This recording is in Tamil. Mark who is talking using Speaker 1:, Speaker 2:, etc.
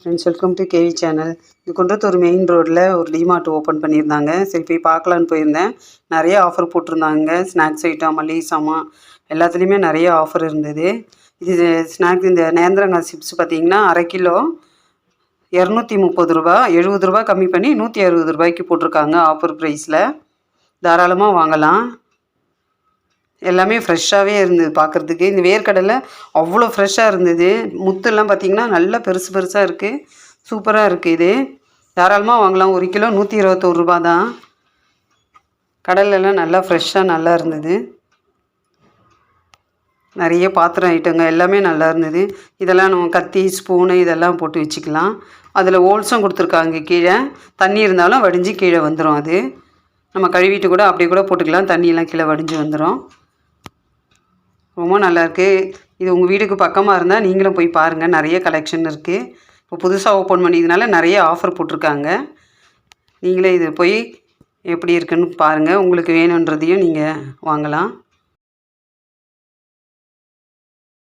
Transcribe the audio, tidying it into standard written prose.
Speaker 1: Friends, welcome to KV channel. இது குன்றத்தூர் மெயின் ரோட்டில் ஒரு டிமார்ட் ஓப்பன் பண்ணியிருந்தாங்க. சரி போய் பார்க்கலான்னு போயிருந்தேன். நிறைய ஆஃபர் போட்டிருந்தாங்க. ஸ்நாக்ஸ் ஐட்டம், மளிகை சாமான் எல்லாத்துலேயுமே நிறைய ஆஃபர் இருந்தது. இது ஸ்நாக்ஸ் இந்த நேந்திரங்காய் சிப்ஸ் பார்த்திங்கன்னா அரை கிலோ 230 ரூபா, 70 ரூபா கம்மி பண்ணி 160 ரூபாய்க்கு போட்டிருக்காங்க ஆஃபர் ப்ரைஸில். தாராளமாக வாங்கலாம். எல்லாமே ஃப்ரெஷ்ஷாகவே இருந்தது பார்க்குறதுக்கு. இந்த வேர்க்கடலை அவ்வளோ ஃப்ரெஷ்ஷாக இருந்தது. முத்தெல்லாம் பார்த்திங்கன்னா நல்லா பெருசு பெருசாக இருக்குது. சூப்பராக இருக்குது. இது தாராளமாக வாங்கலாம். 1 கிலோ 121 ரூபா தான். கடலெல்லாம் நல்லா ஃப்ரெஷ்ஷாக நல்லா இருந்தது. நிறைய பாத்திரம் ஐட்டங்க எல்லாமே நல்லா இருந்தது. இதெல்லாம் நம்ம கத்தி, ஸ்பூனு இதெல்லாம் போட்டு வச்சுக்கலாம். அதில் ஹோல்ஸும் கொடுத்துருக்காங்க. கீழே தண்ணி இருந்தாலும் வடிஞ்சு கீழே வந்துடும். அது நம்ம கழுவிட்டு கூட அப்படியே கூட போட்டுக்கலாம். தண்ணியெல்லாம் கீழே வடிஞ்சு வந்துடும். ரொம்ப நல்லாயிருக்கு. இது உங்கள் வீட்டுக்கு பக்கமாக இருந்தால் நீங்களும் போய் பாருங்கள். நிறைய கலெக்ஷன் இருக்குது. இப்போ புதுசாக ஓப்பன் பண்ணியதுனால நிறைய ஆஃபர் போட்டிருக்காங்க. நீங்களே இது போய் எப்படி இருக்குன்னு பாருங்கள். உங்களுக்கு வேணுன்றதையும் நீங்கள் வாங்கலாம்.